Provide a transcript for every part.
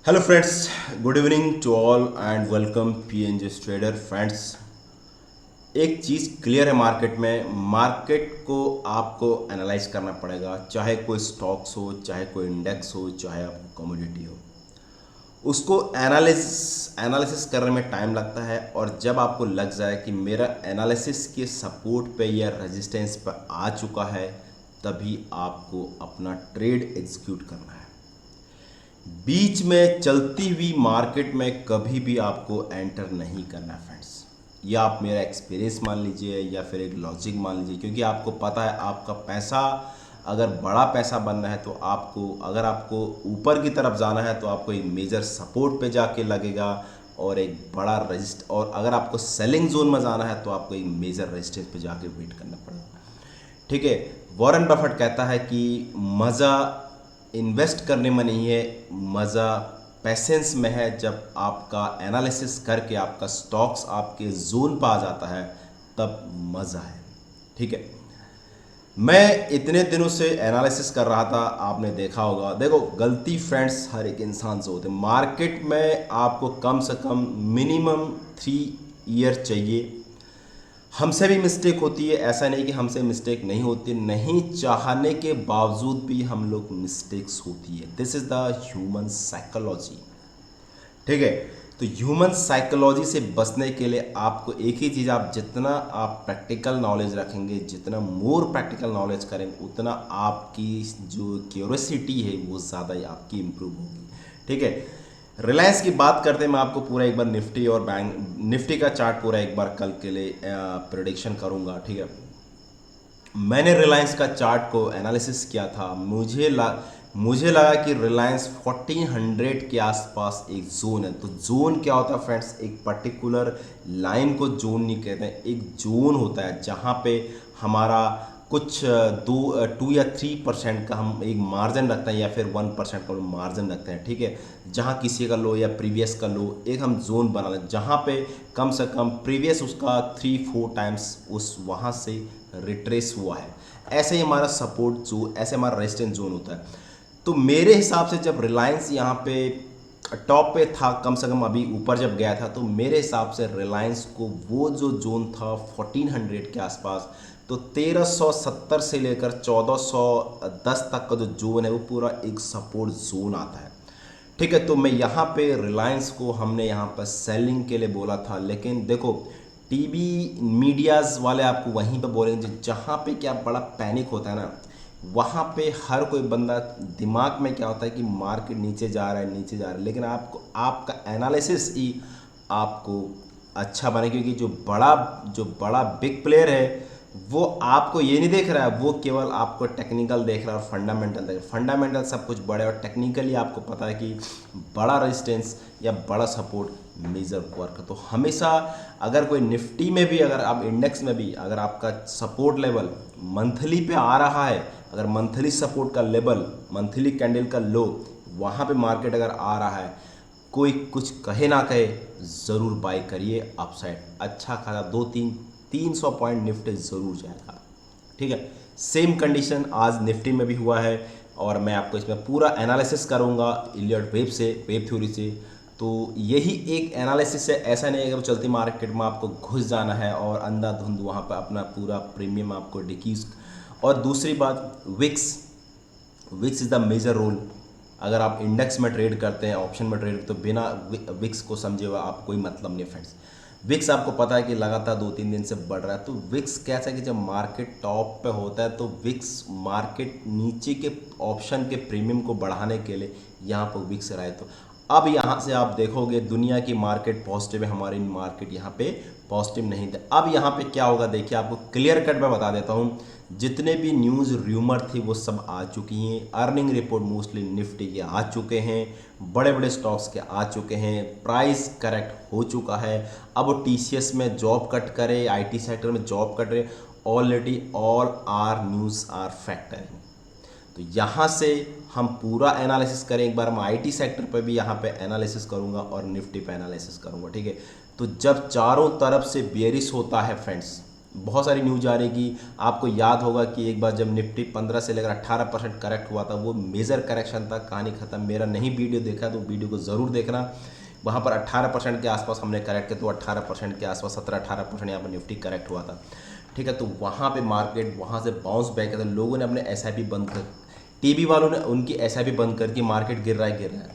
Hello friends, good evening to all and welcome PNG trader friends. एक चीज़ clear है, market को आपको एनालाइज करना पड़ेगा। चाहे कोई स्टॉक्स हो, चाहे कोई इंडेक्स हो, चाहे आपको कमोडिटी हो, उसको एनालिसिस करने में टाइम लगता है। और जब आपको लग जाए कि मेरा एनालिसिस के सपोर्ट पे या रेजिस्टेंस पे आ चुका है, तभी आपको अपना ट्रेड एग्जीक्यूट करना है। बीच में चलती हुई मार्केट में कभी भी आपको एंटर नहीं करना फ्रेंड्स। या आप मेरा एक्सपीरियंस मान लीजिए या फिर एक लॉजिक मान लीजिए, क्योंकि आपको पता है आपका पैसा अगर बड़ा पैसा बनना है तो आपको ऊपर की तरफ जाना है तो आपको एक मेजर सपोर्ट पे जाके लगेगा और एक बड़ा रजिस्ट, और अगर आपको सेलिंग जोन में जाना है तो आपको एक मेजर रेजिस्टेंस पे जाके वेट करना पड़ेगा। ठीक है। वॉरेन बफेट कहता है कि मज़ा इन्वेस्ट करने में नहीं है, मज़ा पैसेंस में है। जब आपका एनालिसिस करके आपका स्टॉक्स आपके जोन पर आ जाता है तब मज़ा है। ठीक है। मैं इतने दिनों से एनालिसिस कर रहा था, आपने देखा होगा। देखो, गलती फ्रेंड्स हर एक इंसान से होते हैं। मार्केट में आपको कम से कम मिनिमम 3 ईयर चाहिए। हमसे भी मिस्टेक होती है, ऐसा नहीं कि हमसे मिस्टेक नहीं होती, नहीं चाहने के बावजूद भी हम लोग मिस्टेक्स होती है। This is the human psychology. ठीक है। तो ह्यूमन साइकोलॉजी से बचने के लिए आपको एक ही चीज़, आप जितना आप प्रैक्टिकल नॉलेज रखेंगे, जितना मोर प्रैक्टिकल नॉलेज करेंगे, उतना आपकी जो क्यूरोसिटी है वो ज़्यादा ही आपकी इम्प्रूव होगी। ठीक है। रिलायंस की बात करते हैं, मैं आपको पूरा एक बार निफ्टी और बैंक निफ्टी का चार्ट पूरा एक बार कल के लिए प्रेडिक्शन करूंगा। ठीक है। मैंने रिलायंस का चार्ट को एनालिसिस किया था। मुझे लगा कि रिलायंस 1400 के आसपास एक जोन है। तो जोन क्या होता है फ्रेंड्स? एक पर्टिकुलर लाइन को जोन नहीं कहते हैं, एक जोन होता है जहाँ पे हमारा कुछ 2 या 3% का हम एक मार्जिन रखते हैं, या फिर 1% का मार्जिन रखते हैं। ठीक है। जहाँ किसी का लो या प्रीवियस का लो, एक हम जोन बना लें जहाँ पे कम से कम प्रीवियस उसका 3-4 टाइम्स उस वहाँ से रिट्रेस हुआ है। ऐसे ही हमारा सपोर्ट जोन, ऐसे हमारा रेजिस्टेंस जोन होता है। तो मेरे हिसाब से जब रिलायंस यहाँ पे टॉप पे था, कम से कम अभी ऊपर जब गया था, तो मेरे हिसाब से रिलायंस को वो जो जोन था 1400 के आसपास, तो 1370 से लेकर 1410 तक का जो जोन है वो पूरा एक सपोर्ट जोन आता है। ठीक है। तो मैं यहाँ पे रिलायंस को हमने यहाँ पर सेलिंग के लिए बोला था, लेकिन देखो टीवी मीडियाज़ वाले आपको वहीं पे बोलेंगे जहाँ पे क्या बड़ा पैनिक होता है ना, वहाँ पे हर कोई बंदा दिमाग में क्या होता है कि मार्केट नीचे जा रहा है, नीचे जा रहा है, लेकिन आपको आपका एनालिसिस ही आपको अच्छा बने। क्योंकि जो बड़ा बिग प्लेयर है वो आपको ये नहीं देख रहा है, वो केवल आपको टेक्निकल देख रहा है और फंडामेंटल देख रहा है। फंडामेंटल सब कुछ बड़े, और टेक्निकली आपको पता है कि बड़ा रेजिस्टेंस या बड़ा सपोर्ट मेजर वर्क है। तो हमेशा अगर कोई निफ्टी में भी, अगर आप इंडेक्स में भी, अगर आपका सपोर्ट लेवल मंथली पे आ रहा है, अगर मंथली सपोर्ट का लेवल, मंथली कैंडल का लो, वहाँ पे मार्केट अगर आ रहा है, कोई कुछ कहे ना कहे, ज़रूर बाय करिए। अपसाइड अच्छा खासा 2-3-300 पॉइंट निफ्टी ज़रूर जाएगा। ठीक है। सेम कंडीशन आज निफ्टी में भी हुआ है, और मैं आपको इसमें पूरा एनालिसिस करूंगा इलियट वेब थ्योरी से। तो यही एक एनालिसिस है, ऐसा नहीं है कि वो चलती मार्केट में आपको घुस जाना है और अंधाधुंध वहाँ पर अपना पूरा प्रीमियम आपको डिक्रीज। और दूसरी बात, VIX VIX is the major role. अगर आप इंडेक्स में ट्रेड करते हैं, ऑप्शन में ट्रेड, तो बिना विक्स को समझे हुआ आप कोई मतलब नहीं फ्रेंड्स। विक्स आपको पता है कि लगातार 2-3 दिन से बढ़ रहा है। तो विक्स कैसा है कि जब मार्केट टॉप पे होता है तो विक्स मार्केट नीचे के ऑप्शन के प्रीमियम को बढ़ाने के लिए यहाँ पर विक्स रहा है। तो अब यहाँ से आप देखोगे दुनिया की मार्केट पॉजिटिव है, हमारी मार्केट यहाँ पे पॉजिटिव नहीं थे। अब यहाँ पे क्या होगा देखिए, आपको क्लियर कट में बता देता हूँ। जितने भी न्यूज़ र्यूमर थी वो सब आ चुकी हैं। अर्निंग रिपोर्ट मोस्टली निफ्टी के आ चुके हैं, बड़े बड़े स्टॉक्स के आ चुके हैं, प्राइस करेक्ट हो चुका है। अब टीसीएस में जॉब कट करे, आईटी सेक्टर में जॉब कट रहे, already all are news are factoring. तो यहाँ से हम पूरा एनालिसिस करें। एक बार मैं आईटी सेक्टर पर भी यहाँ पे एनालिसिस करूँगा और निफ्टी पे एनालिसिस करूँगा। ठीक है। तो जब चारों तरफ से बेयरिश होता है फ्रेंड्स, बहुत सारी न्यूज आ रही कि आपको याद होगा कि एक बार जब निफ्टी 15 से लेकर 18% करेक्ट हुआ था, वो मेजर करेक्शन था, कहानी खत्म। मेरा नहीं वीडियो देखा तो वीडियो को ज़रूर देखना। वहाँ पर 18% के आसपास हमने करेक्ट किया, तो 18% के आसपास 17-18% यहाँ पर निफ्टी करेक्ट हुआ था, ठीक है। तो वहाँ पे मार्केट वहाँ से बाउंस बैक किया था, लोगों ने अपने एसआईपी बंद कर, टीवी वालों ने उनकी एसआईपी बंद करके मार्केट गिर रहा है,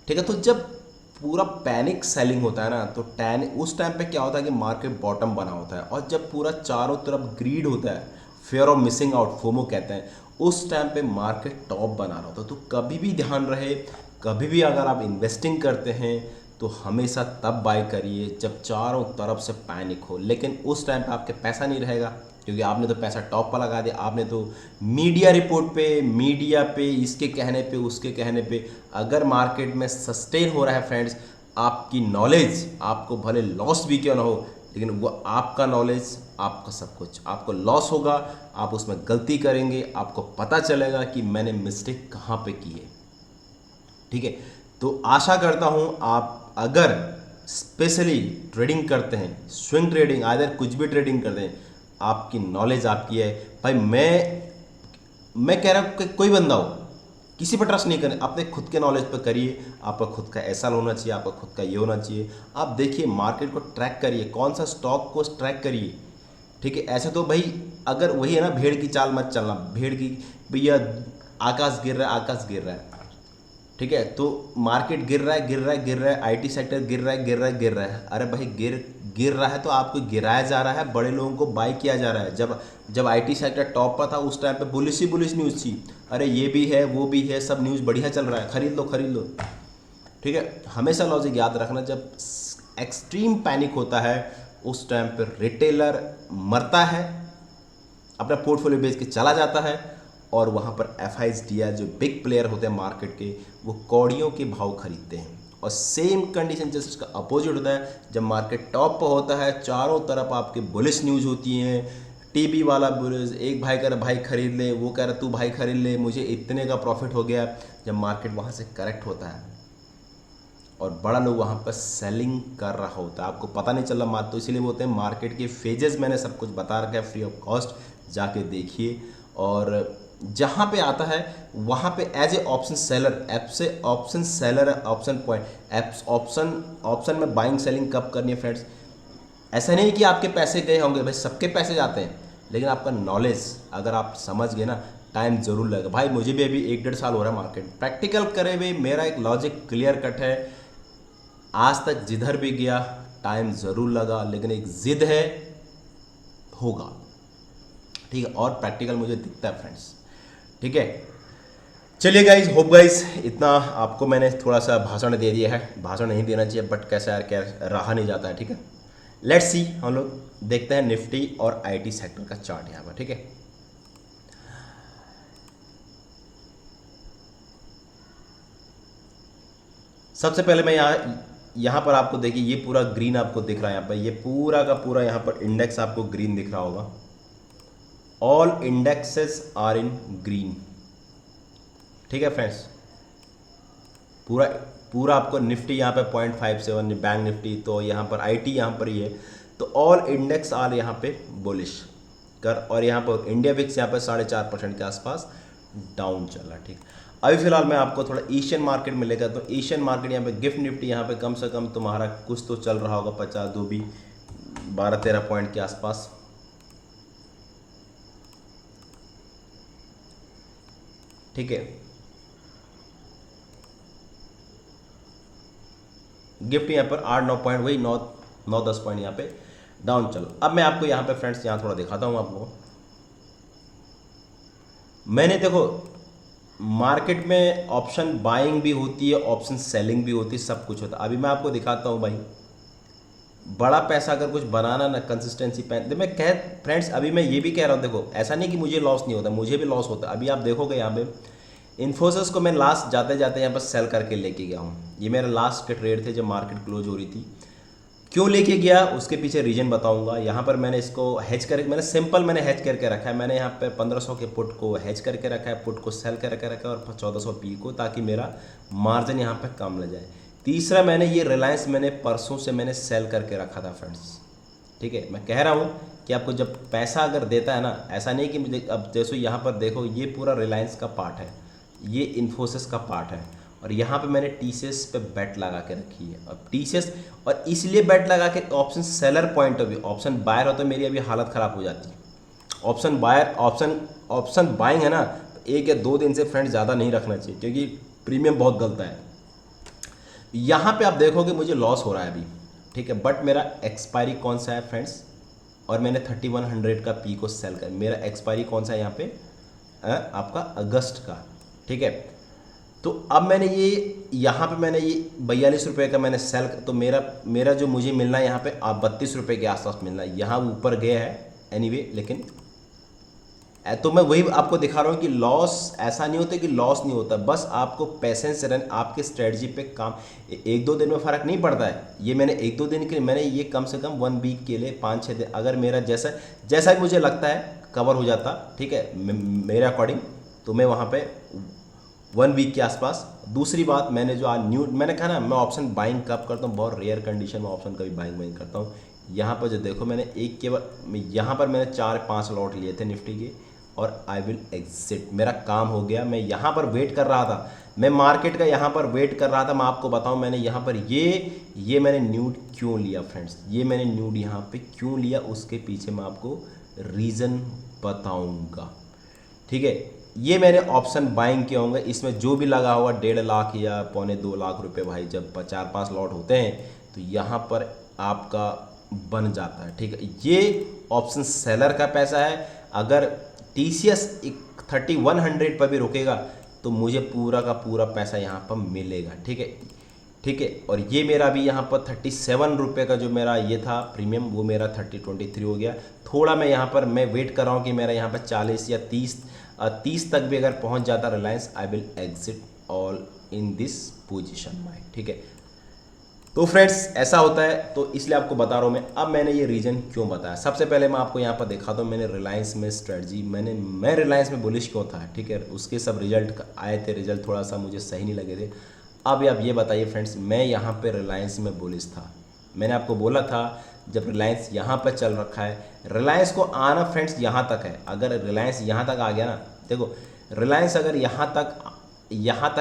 ठीक है। तो जब पूरा पैनिक सेलिंग होता है ना, तो उस टाइम पे क्या होता है कि मार्केट बॉटम बना होता है, और जब पूरा चारों तरफ ग्रीड होता है, fair of missing out, FOMO कहते हैं, उस टाइम पे मार्केट टॉप बना रहा होता है। तो कभी भी ध्यान रहे, कभी भी अगर आप इन्वेस्टिंग करते हैं तो हमेशा तब बाय करिए जब चारों तरफ से पैनिक हो। लेकिन उस टाइम पे आपके पैसा नहीं रहेगा, क्योंकि आपने तो पैसा टॉप पर लगा दिया, आपने तो मीडिया रिपोर्ट पे, मीडिया पे, इसके कहने पे, उसके कहने पे। अगर मार्केट में सस्टेन हो रहा है फ्रेंड्स, आपकी नॉलेज, आपको भले लॉस भी क्यों ना हो, लेकिन वो आपका नॉलेज, आपका सब कुछ, आपको लॉस होगा, आप उसमें गलती करेंगे, आपको पता चलेगा कि मैंने मिस्टेक कहाँ पे की है, ठीक है। तो आशा करता हूँ आप अगर स्पेशली ट्रेडिंग करते हैं, स्विंग ट्रेडिंग, आइदर कुछ भी ट्रेडिंग करते हैं, आपकी नॉलेज आपकी है भाई। मैं कह रहा हूँ कि कोई बंदा हो, किसी पर ट्रस्ट नहीं करें, अपने खुद के नॉलेज पर करिए। आपका खुद का ऐसा होना चाहिए, आपका खुद का ये होना चाहिए। आप देखिए, मार्केट को ट्रैक करिए, कौन सा स्टॉक को ट्रैक करिए, ठीक है। ऐसे तो भाई, अगर वही है ना, भेड़ की चाल मत चलना, भेड़ की, भैया आकाश गिर रहा है, आकाश गिर रहा है, ठीक है। तो मार्केट गिर रहा है, गिर रहा है, गिर रहा है, आईटी सेक्टर गिर रहा है, गिर रहा है, गिर रहा है। अरे भाई, गिर रहा है तो आपको गिराया जा रहा है, बड़े लोगों को बाय किया जा रहा है। जब आईटी सेक्टर टॉप पर था, उस टाइम पे बुलिश ही बुलिश न्यूज़ थी, अरे ये भी है, वो भी है, सब न्यूज़ बढ़िया चल रहा है, खरीद लो, खरीद लो, ठीक है। हमेशा लॉजिक याद रखना, जब एक्सट्रीम पैनिक होता है, उस टाइम पर रिटेलर मरता है, अपना पोर्टफोलियो बेच के चला जाता है, और वहाँ पर एफआईएसडीआई जो बिग प्लेयर होते हैं मार्केट के, वो कौड़ियों के भाव खरीदते हैं। और सेम कंडीशन जैसे उसका अपोजिट होता है, जब मार्केट टॉप पर होता है, चारों तरफ आपके बुलिश न्यूज़ होती हैं, टीवी वाला बुलिश, एक भाई कह रहा भाई खरीद ले, वो कह रहा तू भाई खरीद ले, मुझे इतने का प्रॉफिट हो गया। जब मार्केट वहाँ से करेक्ट होता है और बड़ा लोग वहाँ पर सेलिंग कर रहा होता है, आपको पता नहीं चल रहा। तो इसीलिए बोलते हैं मार्केट के फेजेस मैंने सब कुछ बता रखा है फ्री ऑफ कॉस्ट, जाके देखिए। और जहाँ पे आता है वहाँ पे as a option seller, app से option seller, option point, apps option में बाइंग सेलिंग कब करनी है फ्रेंड्स। ऐसा नहीं कि आपके पैसे गए होंगे, भाई सबके पैसे जाते हैं, लेकिन आपका नॉलेज अगर आप समझ गए ना, टाइम जरूर लगेगा। भाई मुझे भी अभी 1-1.5 साल हो रहा है मार्केट प्रैक्टिकल करे हुए, मेरा एक लॉजिक क्लियर कट है, आज तक जिधर भी गया टाइम ज़रूर लगा, लेकिन एक जिद है, होगा, ठीक है। और प्रैक्टिकल मुझे दिखता है फ्रेंड्स, ठीक है। चलिए गाइज, होप गाइज इतना आपको मैंने थोड़ा सा भाषण दे दिया है, भाषण नहीं देना चाहिए, बट कैसा यार, क्या रहा नहीं जाता है, ठीक है। लेट्स सी, हम लोग देखते हैं निफ्टी और आईटी सेक्टर का चार्ट यहाँ पर, ठीक है। सबसे पहले मैं यहाँ पर आपको देखिए, ये पूरा ग्रीन आपको दिख रहा है यहाँ पर, ये पूरा का पूरा यहाँ पर इंडेक्स आपको ग्रीन दिख रहा होगा। All indexes are in green, ठीक है फ्रेंड्स। पूरा पूरा आपको निफ्टी यहाँ पे 0.57, बैंक निफ्टी, तो यहाँ पर आईटी यहाँ पर ही है, तो ऑल इंडेक्स आर यहाँ पे बुलिश कर, और यहाँ पर इंडिया विक्स यहाँ पर 4.5% के आसपास डाउन चल रहा है, ठीक। अभी फिलहाल मैं आपको थोड़ा एशियन मार्केट में लेकर, तो एशियन मार्केट यहाँ पे गिफ्ट निफ्टी यहाँ पे कम से कम तुम्हारा कुछ तो चल रहा होगा, 50 दो भी 12-13 पॉइंट के आसपास, ठीक है। गिफ्ट यहाँ पर 8-9 पॉइंट, वही 9-10 पॉइंट यहाँ पे डाउन चलो। अब मैं आपको यहाँ पे फ्रेंड्स यहाँ थोड़ा दिखाता हूँ आपको। मैंने देखो, मार्केट में ऑप्शन बाइंग भी होती है, ऑप्शन सेलिंग भी होती है, सब कुछ होता है। अभी मैं आपको दिखाता हूँ भाई, बड़ा पैसा अगर कुछ बनाना ना, कंसिस्टेंसी पैन, मैं कह फ्रेंड्स, अभी मैं ये भी कह रहा हूँ, देखो ऐसा नहीं कि मुझे लॉस नहीं होता, मुझे भी लॉस होता है। अभी आप देखोगे यहाँ पे इन्फोसिस को मैं लास्ट जाते जाते यहाँ पर सेल करके लेके गया हूँ। ये मेरा लास्ट के ट्रेड थे जब मार्केट क्लोज हो रही थी। क्यों लेके गया उसके पीछे रीजन बताऊंगा। यहाँ पर मैंने इसको हैज करके, मैंने सिंपल मैंने हैज करके रखा है। मैंने यहाँ पे 1500 के पुट को हैज करके रखा है, पुट को सेल करके रखा है, और 1400 पी को, ताकि मेरा मार्जिन यहाँ पे कम लग जाए। तीसरा, मैंने ये रिलायंस मैंने परसों से मैंने सेल करके रखा था फ्रेंड्स, ठीक है, मैं कह रहा हूँ कि आपको जब पैसा अगर देता है ना, ऐसा नहीं कि मुझे, अब जैसे यहाँ पर देखो ये पूरा रिलायंस का पार्ट है, ये इन्फोसिस का पार्ट है, और यहाँ पे मैंने टीसीएस पे बेट लगा के रखी है। अब टीसीएस, और इसलिए बेट लगा के option seller point of view, option buyer हो तो मेरी अभी हालत ख़राब हो जाती है। ऑप्शन बायर, ऑप्शन बाइंग है ना, एक या दो दिन से फ्रेंड्स ज़्यादा नहीं रखना चाहिए, क्योंकि प्रीमियम बहुत गलता है। यहाँ पे आप देखोगे मुझे लॉस हो रहा है अभी, ठीक है, बट मेरा एक्सपायरी कौन सा है फ्रेंड्स, और मैंने 3100 का पी को सेल कर, मेरा एक्सपायरी कौन सा है यहाँ पे, आपका अगस्त का, ठीक है। तो अब मैंने ये यहाँ पे मैंने ये 42 रुपये का मैंने सेल, तो मेरा जो मुझे मिलना है यहाँ पे 32 रुपये के आसपास मिलना है, यहाँ ऊपर गया है एनीवे, लेकिन तो मैं वही आपको दिखा रहा हूँ कि लॉस, ऐसा नहीं होता कि लॉस नहीं होता, बस आपको पैसेंस रन, आपके स्ट्रेटजी पे काम, एक दो दिन में फ़र्क नहीं पड़ता है। ये मैंने एक दो दिन के लिए, मैंने ये कम से कम 1 वीक के लिए 5-6 दिन, अगर मेरा जैसा जैसा भी मुझे लगता है कवर हो जाता, ठीक है, मेरे अकॉर्डिंग, तो मैं वहाँ पे 1 वीक के आसपास। दूसरी बात, मैंने जो आज न्यू, मैंने कहा ना मैं ऑप्शन बाइंग कब करता हूँ, बहुत रेयर कंडीशन में ऑप्शन कभी बाइंग करता हूँ। यहाँ पर जो देखो मैंने एक के बाद, यहाँ पर मैंने 4-5 लॉट लिए थे निफ्टी के, और आई विल एग्जिट, मेरा काम हो गया। मैं यहाँ पर वेट कर रहा था, मैं मार्केट का यहाँ पर वेट कर रहा था। मैं आपको बताऊँ मैंने यहाँ पर ये मैंने न्यूड क्यों लिया फ्रेंड्स, ये मैंने न्यूड यहाँ पे क्यों लिया, उसके पीछे मैं आपको रीज़न बताऊँगा, ठीक है। ये मैंने ऑप्शन बाइंग किया होंगे, इसमें जो भी लगा हुआ 1.5 लाख या 2.25 लाख रुपए भाई, जब 4-5 लॉट होते हैं तो यहाँ पर आपका बन जाता है, ठीक है। ये ऑप्शन सेलर का पैसा है। अगर टीसीएस 3100 पर भी रुकेगा तो मुझे पूरा का पूरा पैसा यहाँ पर मिलेगा, ठीक है, ठीक है। और ये मेरा भी यहाँ पर 37 रुपये का जो मेरा ये था प्रीमियम, वो मेरा 30-23 हो गया। थोड़ा मैं यहाँ पर मैं वेट कर रहा हूँ कि मेरा यहाँ पर 40 या 30 तक भी अगर पहुँच जाता Reliance, I will exit all in this position my, ठीक है। तो फ्रेंड्स ऐसा होता है, तो इसलिए आपको बता रहा हूँ मैं। अब मैंने ये रीज़न क्यों बताया, सबसे पहले मैं आपको यहाँ पर दिखाता हूँ मैंने रिलायंस में स्ट्रेटजी, मैं रिलायंस में बुलिश क्यों था, ठीक है। उसके सब रिजल्ट आए थे, रिजल्ट थोड़ा सा मुझे सही नहीं लगे थे। अब आप ये बताइए फ्रेंड्स, मैं यहाँ पे रिलायंस में बुलिश था, मैंने आपको बोला था जब रिलायंस यहाँ पर चल रखा है, रिलायंस को आना फ्रेंड्स यहाँ तक है। अगर रिलायंस यहाँ तक आ गया ना, देखो रिलायंस अगर यहाँ तक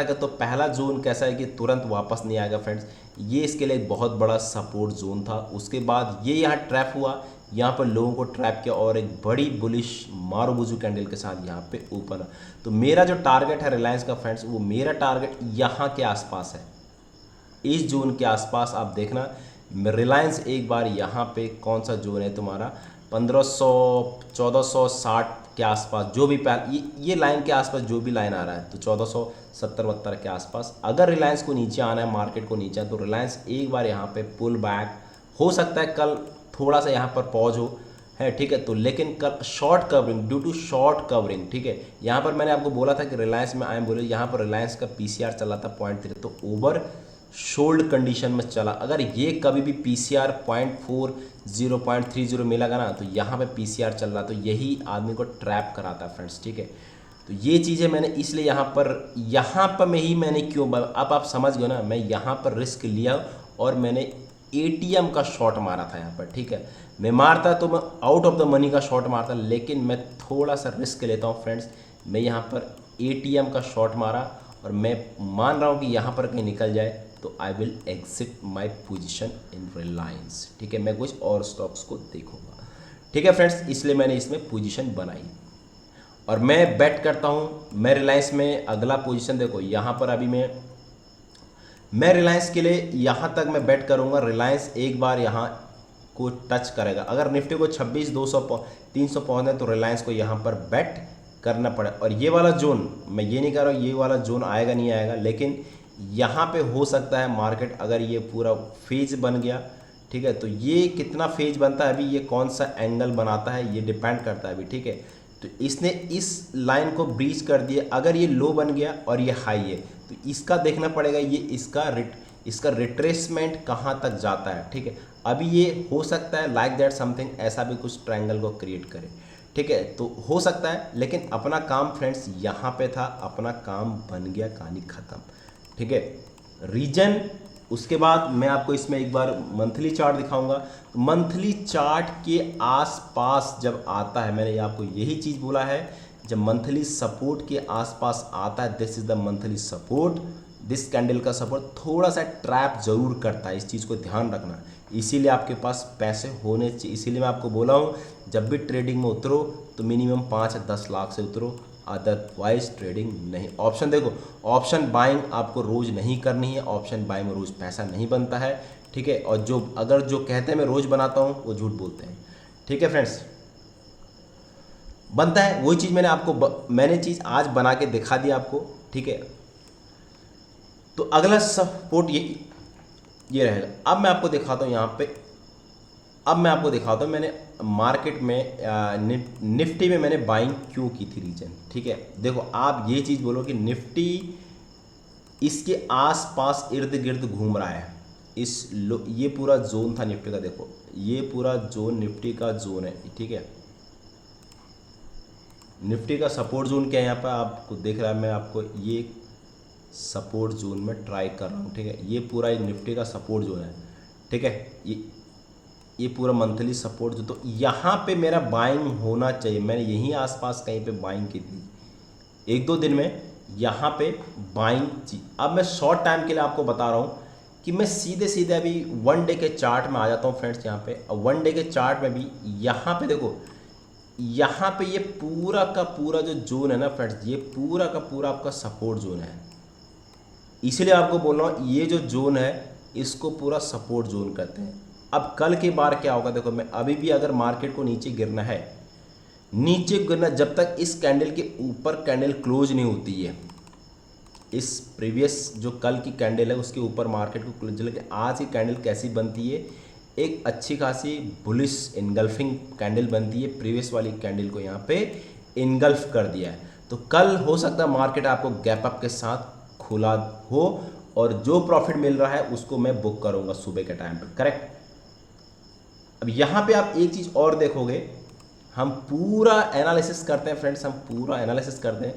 है तो पहला जोन कैसा है कि तुरंत वापस नहीं आएगा फ्रेंड्स, ये इसके लिए एक बहुत बड़ा सपोर्ट जोन था। उसके बाद ये यहाँ ट्रैप हुआ, यहाँ पर लोगों को ट्रैप किया और एक बड़ी बुलिश मारूबुजू कैंडल के साथ यहाँ पे ऊपर। तो मेरा जो टारगेट है रिलायंस का फ्रेंड्स, वो मेरा टारगेट यहाँ के आसपास है, इस जोन के आसपास। आप देखना रिलायंस एक बार यहाँ पे कौन सा जोन है तुम्हारा, 1500-1460 के आसपास, जो भी ये लाइन के आसपास जो भी लाइन आ रहा है, तो 1470-72 के आसपास अगर रिलायंस को नीचे आना है, मार्केट को नीचे, तो रिलायंस एक बार यहाँ पे पुल बैक हो सकता है, कल थोड़ा सा यहाँ पर पॉज हो है, ठीक है। तो लेकिन कल short covering, due to short covering, ठीक है। यहाँ पर मैंने आपको बोला था कि रिलायंस में आए, बोले यहाँ पर रिलायंस का पीसीआर चला था 0.3, तो ओवर शोल्ड कंडीशन में चला। अगर ये कभी भी पीसीआर 0.30 मिलेगा ना, तो यहाँ पे पीसीआर चल रहा, तो यही आदमी को ट्रैप कराता है फ्रेंड्स, ठीक है। तो ये चीज़ें मैंने इसलिए यहाँ पर मैंने क्यों, अब आप समझ गए ना, मैं यहाँ पर रिस्क लिया और मैंने एटीएम का शॉट मारा था यहाँ पर, ठीक है। मैं मारता तो मैं आउट ऑफ द मनी का शॉट मारता, लेकिन मैं थोड़ा सा रिस्क लेता हूँ फ्रेंड्स। मैं यहाँ पर एटीएम का शॉट मारा और मैं मान रहा हूँ कि यहाँ पर कहीं निकल जाए, तो आई will exit my position in Reliance, ठीक है। मैं कुछ और स्टॉक्स को देखूंगा, ठीक है फ्रेंड्स, इसलिए मैंने इसमें पोजीशन बनाई और मैं बेट करता हूँ मैं रिलायंस में अगला पोजीशन। देखो यहाँ पर अभी मैं रिलायंस के लिए यहाँ तक मैं बेट करूँगा, रिलायंस एक बार यहाँ को टच करेगा। अगर निफ्टी को 26-200-300 पहुँचना है तो रिलायंस को यहाँ पर बेट करना पड़े। और ये वाला जोन, मैं ये नहीं कह रहा हूँ ये वाला जोन आएगा नहीं आएगा, लेकिन यहाँ पे हो सकता है मार्केट अगर ये पूरा फेज बन गया, ठीक है। तो ये कितना फेज बनता है अभी, ये कौन सा एंगल बनाता है, ये डिपेंड करता है अभी, ठीक है। तो इसने इस लाइन को ब्रीच कर दिया, अगर ये लो बन गया और ये हाई है, तो इसका देखना पड़ेगा ये इसका रिट्रेसमेंट कहाँ तक जाता है, ठीक है। अभी ये हो सकता है लाइक दैट समथिंग ऐसा भी कुछ ट्रायंगल को क्रिएट करे, ठीक है। तो हो सकता है, लेकिन अपना काम फ्रेंड्स यहाँ पे था, अपना काम बन गया, कहानी खत्म, ठीक है। रीजन उसके बाद मैं आपको इसमें एक बार मंथली चार्ट दिखाऊंगा। मंथली चार्ट के आसपास जब आता है, मैंने आपको यही चीज़ बोला है, जब मंथली सपोर्ट के आसपास आता है, this is the monthly support, this candle का सपोर्ट थोड़ा सा ट्रैप जरूर करता है, इस चीज़ को ध्यान रखना। इसीलिए आपके पास पैसे होने चाहिए, इसीलिए मैं आपको बोला हूँ जब भी ट्रेडिंग में उतरो तो मिनिमम 5 या 10 लाख से उतरो, अदरवाइज ट्रेडिंग नहीं। ऑप्शन देखो, ऑप्शन बाइंग आपको रोज़ नहीं करनी है, ऑप्शन बाइंग में रोज़ पैसा नहीं बनता है, ठीक है। और जो अगर जो कहते हैं मैं रोज़ बनाता हूँ वो झूठ बोलते हैं, ठीक है फ्रेंड्स। बनता है वही चीज़ मैंने चीज़ आज बना के दिखा दिया आपको, ठीक है। तो अगला सपोर्ट ये रहेगा। अब मैं आपको दिखाता हूँ यहाँ पे, अब मैं आपको दिखाता हूँ मैंने मार्केट में निफ्टी में मैंने बाइंग क्यों की थी, रीजन, ठीक है। देखो आप ये चीज़ बोलो कि निफ्टी इसके आसपास इर्द गिर्द घूम रहा है, ये पूरा जोन था निफ्टी का, देखो ये पूरा जोन निफ्टी का जोन है, ठीक है। निफ्टी का सपोर्ट जोन क्या है, यहाँ पर आपको देख रहा है, मैं आपको ये सपोर्ट जोन में ट्राई कर रहा हूँ, ठीक है। ये पूरा निफ्टी का सपोर्ट जोन है, ठीक है। ये पूरा मंथली सपोर्ट जो, तो यहाँ पे मेरा बाइंग होना चाहिए, मैंने यहीं आसपास कहीं पे बाइंग की थी 1-2 दिन में, यहाँ पे बाइंग थी। अब मैं शॉर्ट टाइम के लिए आपको बता रहा हूँ कि मैं सीधे सीधे अभी 1 डे के चार्ट में आ जाता हूँ फ्रेंड्स। यहाँ पे 1 डे के चार्ट में भी यहाँ पे देखो, यहाँ पे ये पूरा का पूरा जो जोन है ना फ्रेंड्स, ये पूरा का पूरा आपका सपोर्ट जोन है। इसलिए आपको बोल रहा हूँ ये जो जोन है इसको पूरा सपोर्ट जोन कहते हैं। अब कल के बार क्या होगा, देखो मैं अभी भी अगर मार्केट को नीचे गिरना है, नीचे गिरना, जब तक इस कैंडल के ऊपर कैंडल क्लोज नहीं होती है, इस प्रीवियस जो कल की कैंडल है उसके ऊपर मार्केट को क्लोज, लेकिन आज की कैंडल कैसी बनती है, एक अच्छी खासी बुलिश इनगल्फिंग कैंडल बनती है, प्रीवियस वाली कैंडल को यहाँ पे इनगल्फ कर दिया है। तो कल हो सकता है मार्केट आपको गैप अप के साथ खुला हो, और जो प्रॉफिट मिल रहा है उसको मैं बुक करूंगा सुबह के टाइम पर, करेक्ट। अब यहाँ पे आप एक चीज़ और देखोगे, हम पूरा एनालिसिस करते हैं फ्रेंड्स, हम पूरा एनालिसिस करते हैं।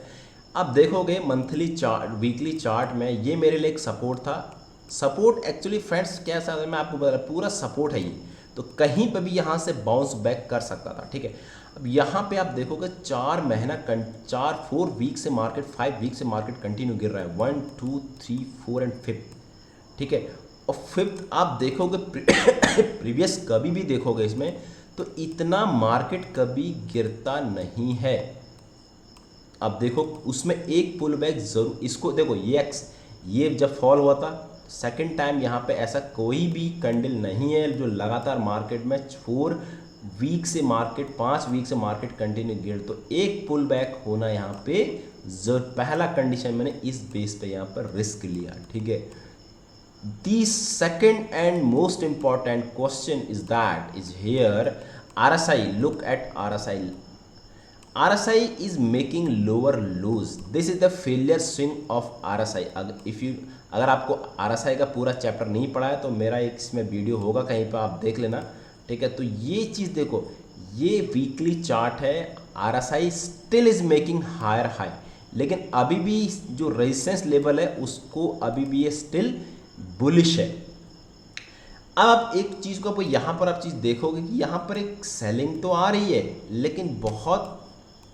अब देखोगे मंथली चार्ट, वीकली चार्ट में ये मेरे लिए एक सपोर्ट था। सपोर्ट एक्चुअली फ्रेंड्स कैसा है, मैं आपको बता रहा, पूरा सपोर्ट है ये, तो कहीं पे भी यहाँ से बाउंस बैक कर सकता था, ठीक है। अब यहाँ पे आप देखोगे 4 वीक से मार्केट, 5 वीक से मार्केट कंटिन्यू गिर रहा है, 1 2 3 4 एंड 5, ठीक है। और 5th आप देखोगे प्रीवियस कभी भी देखोगे इसमें, तो इतना मार्केट कभी गिरता नहीं है। अब देखो उसमें एक पुल बैक जरूर, इसको देखो ये जब फॉल हुआ था सेकंड टाइम, यहाँ पे ऐसा कोई भी कैंडल नहीं है जो लगातार मार्केट में 4 वीक से मार्केट, 5 वीक से मार्केट कंटिन्यू गिर, तो एक पुल बैक होना यहाँ पे पहला कंडीशन मैंने इस बेस पे यहाँ पर रिस्क लिया, ठीक है। The second and most important question is here RSI. Look at RSI. RSI is making lower lows. This is the failure swing of RSI. अगर आपको RSI का पूरा चैप्टर नहीं पढ़ा है तो मेरा एक इसमें वीडियो होगा, कहीं पर आप देख लेना, ठीक है। तो ये चीज़ देखो, ये वीकली चार्ट है, RSI still is making higher high, लेकिन अभी भी जो रेजिस्टेंस लेवल है उसको अभी भी ये स्टिल बुलिश है। अब आप एक चीज़ को यहाँ पर आप चीज़ देखोगे कि यहाँ पर एक सेलिंग तो आ रही है, लेकिन बहुत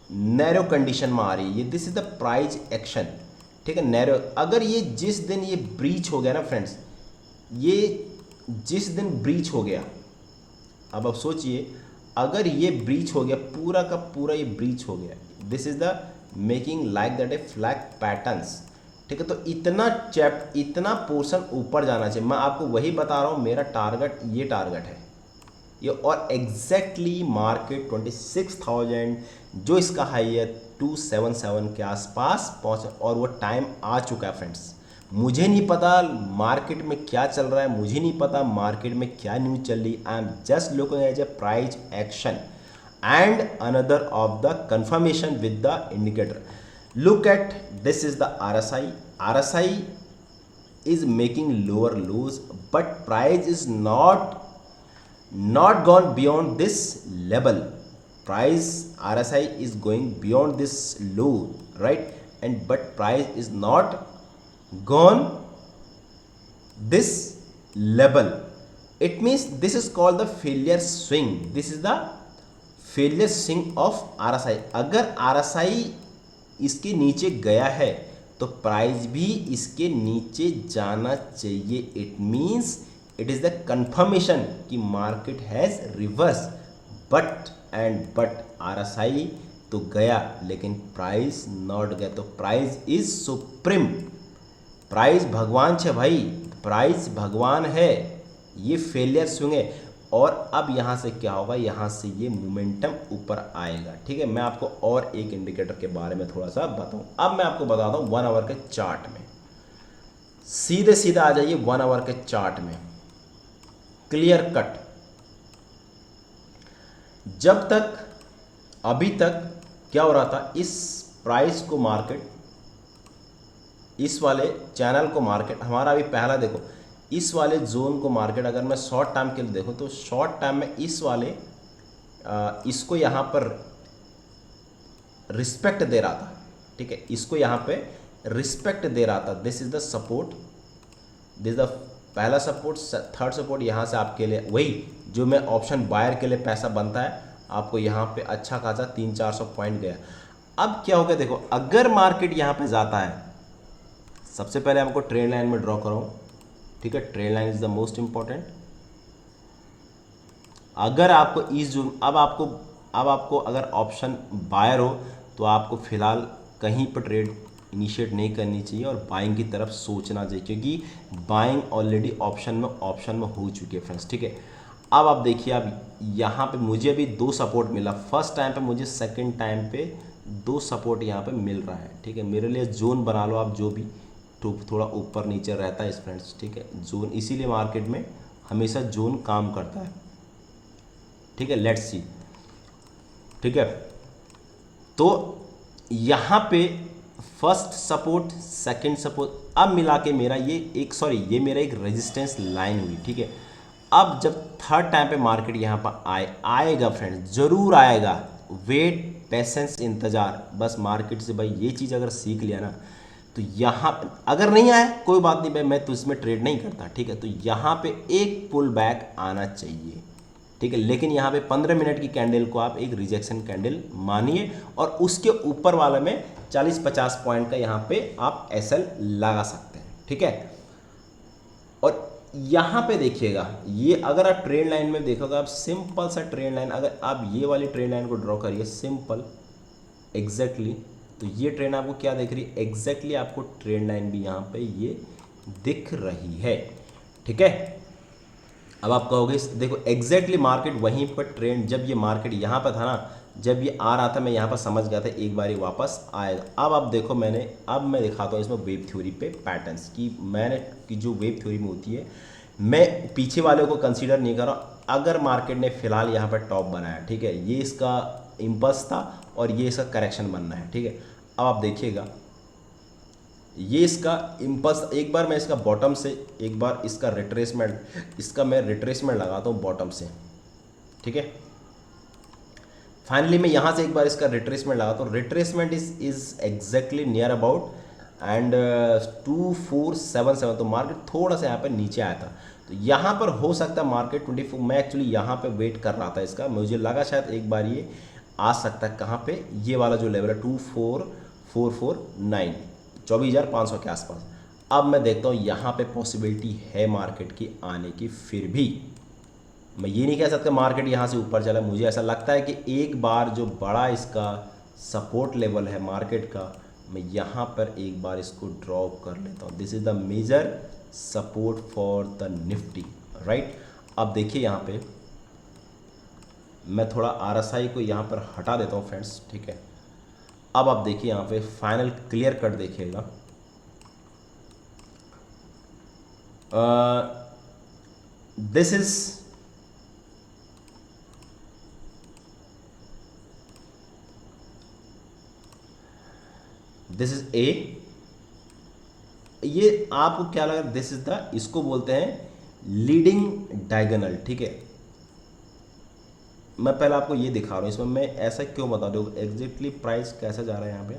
नैरो कंडीशन में आ रही है। ये this is the price action, ठीक है, नैरो। अगर ये जिस दिन ये ब्रीच हो गया ना फ्रेंड्स, ये जिस दिन ब्रीच हो गया, अब आप सोचिए अगर ये ब्रीच हो गया, पूरा का पूरा ये ब्रीच हो गया, this is the making like that A flag patterns, ठीक है। तो इतना पोर्शन ऊपर जाना चाहिए। मैं आपको वही बता रहा हूँ, मेरा टारगेट ये टारगेट है ये, और एग्जैक्टली मार्केट 26,000 जो इसका हाई है 277 के आसपास पहुँचा, और वो टाइम आ चुका है फ्रेंड्स। मुझे नहीं पता मार्केट में क्या चल रहा है, मुझे नहीं पता मार्केट में क्या न्यूज़ चल रही, I am just looking as a price action and another of the confirmation with the indicator. Look at this is the RSI. RSI is making lower lows, but price is not gone beyond this level. Price RSI is going beyond this low, right? And but price is not gone this level, it means this is called the failure swing. This is the failure swing of RSI. अगर RSI इसके नीचे गया है तो price भी इसके नीचे जाना चाहिए. It means it is the confirmation कि market has reverse. But RSI तो गया लेकिन प्राइस नॉट गया. तो प्राइस इज सुप्रीम. प्राइस भगवान छे भाई, प्राइस भगवान है. ये फेलियर स्विंग है. और अब यहाँ से क्या होगा, यहाँ से ये मोमेंटम ऊपर आएगा. ठीक है, मैं आपको और एक इंडिकेटर के बारे में थोड़ा सा बताऊँ. अब मैं आपको बताता हूँ 1 आवर के चार्ट में. सीधे सीधे आ जाइए 1 आवर के चार्ट में. Clear cut. जब तक अभी तक क्या हो रहा था, इस प्राइस को मार्केट, इस वाले चैनल को मार्केट, हमारा अभी पहला देखो, इस वाले जोन को मार्केट, अगर मैं शॉर्ट टाइम के लिए देखूं तो शॉर्ट टाइम में इस वाले इसको यहाँ पर रिस्पेक्ट दे रहा था. ठीक है, इसको यहाँ पे रिस्पेक्ट दे रहा था. This is the support, this is the पहला सपोर्ट. थर्ड सपोर्ट यहाँ से आपके लिए वही जो मैं ऑप्शन बायर के लिए पैसा बनता है, आपको यहाँ पे अच्छा खासा 300-400 पॉइंट गया. अब क्या हो गया देखो, अगर मार्केट यहाँ पे जाता है, सबसे पहले हमको ट्रेंड लाइन में ड्रॉ करो. ठीक है, trend line is the most important. अगर आपको इस जो अब आपको अगर ऑप्शन बायर हो तो आपको फिलहाल कहीं पर ट्रेड इनिशिएट नहीं करनी चाहिए और बाइंग की तरफ सोचना चाहिए, क्योंकि बाइंग ऑलरेडी ऑप्शन में हो चुकी है फ्रेंड्स. ठीक है, अब आप देखिए, अब यहाँ पे मुझे अभी 2 सपोर्ट मिला. फर्स्ट टाइम पे मुझे, सेकंड टाइम पे 2 सपोर्ट यहाँ पे मिल रहा है. ठीक है, मेरे लिए जोन बना लो आप, जो भी तो थोड़ा ऊपर नीचे रहता है फ्रेंड्स. ठीक है, जोन, इसीलिए मार्केट में हमेशा जोन काम करता है. ठीक है, लेट्स सी. ठीक है, तो यहाँ पे फर्स्ट सपोर्ट, सेकंड सपोर्ट, अब मिला के मेरा ये ये मेरा एक रेजिस्टेंस लाइन हुई. ठीक है, अब जब थर्ड टाइम पे मार्केट यहाँ पर आएगा फ्रेंड्स, जरूर आएगा. वेट, पेशेंस, इंतजार. बस मार्केट से भाई ये चीज़ अगर सीख लिया ना, तो यहाँ अगर नहीं आया कोई बात नहीं भाई, मैं तो इसमें ट्रेड नहीं करता. ठीक है, तो यहाँ पे एक पुल बैक आना चाहिए. ठीक है, लेकिन यहाँ पे 15 मिनट की कैंडल को आप एक रिजेक्शन कैंडल मानिए और उसके ऊपर वाला में 40-50 पॉइंट का यहाँ पे आप एसएल लगा सकते हैं. ठीक है, और यहाँ पे देखिएगा, ये अगर आप ट्रेंड लाइन में देखोगे, आप सिंपल सा ट्रेंड लाइन, अगर आप ये वाली ट्रेंड लाइन को ड्रॉ करिए सिंपल एग्जैक्टली, तो ये ट्रेंड आपको क्या दिख रही है, एग्जैक्टली आपको ट्रेंड लाइन भी यहाँ पे ये दिख रही है. ठीक है, अब आप कहोगे देखो एग्जैक्टली मार्केट वहीं पर ट्रेंड, जब ये मार्केट यहाँ पर था ना, जब ये आ रहा था, मैं यहाँ पर समझ गया था एक बार ये वापस आएगा. अब आप देखो, अब मैं दिखाता हूँ इसमें वेव थ्योरी पे पैटर्न्स की जो वेव थ्योरी में होती है, मैं पीछे वाले को कंसीडर नहीं कर रहा. अगर मार्केट ने फिलहाल यहाँ पर टॉप बनाया, ठीक है, ये इसका इम्पल्स था और ये इसका करेक्शन बनना है. ठीक है, अब आप देखिएगा, ये इसका इम्पल्स, एक बार मैं इसका बॉटम से, एक बार इसका रिट्रेसमेंट, इसका मैं रिट्रेसमेंट लगाता हूँ बॉटम से. ठीक है, फाइनली मैं यहाँ से एक बार इसका रिट्रेसमेंट लगाता हूँ. Retracement is exactly near about and 2477. तो मार्केट थोड़ा सा यहाँ पर नीचे आया था, तो यहाँ पर हो सकता है मार्केट 24, मैं एक्चुअली यहाँ पे वेट कर रहा था इसका, मुझे लगा शायद एक बार ये आ सकता है. कहाँ पे, ये वाला जो लेवल है 24449, 24,500 के आसपास. अब मैं देखता हूँ यहाँ पे पॉसिबिलिटी है मार्केट की आने की. फिर भी मैं ये नहीं कह सकता मार्केट यहाँ से ऊपर चला. मुझे ऐसा लगता है कि एक बार जो बड़ा इसका सपोर्ट लेवल है मार्केट का, मैं यहाँ पर एक बार इसको ड्रॉप कर लेता हूँ. This is the major support for the Nifty, right. अब देखिए यहाँ पे मैं थोड़ा RSI को यहाँ पर हटा देता हूँ फ्रेंड्स. ठीक है, अब आप देखिए यहाँ पे फाइनल क्लियर कट देखिएगा. दिस इज ए, ये आपको क्या लगा, दिस इज द, इसको बोलते हैं लीडिंग डायगोनल. ठीक है, मैं पहले आपको ये दिखा रहा हूँ, इसमें मैं ऐसा क्यों बता दूँ, एग्जैक्टली प्राइस कैसे जा रहा है यहाँ पे.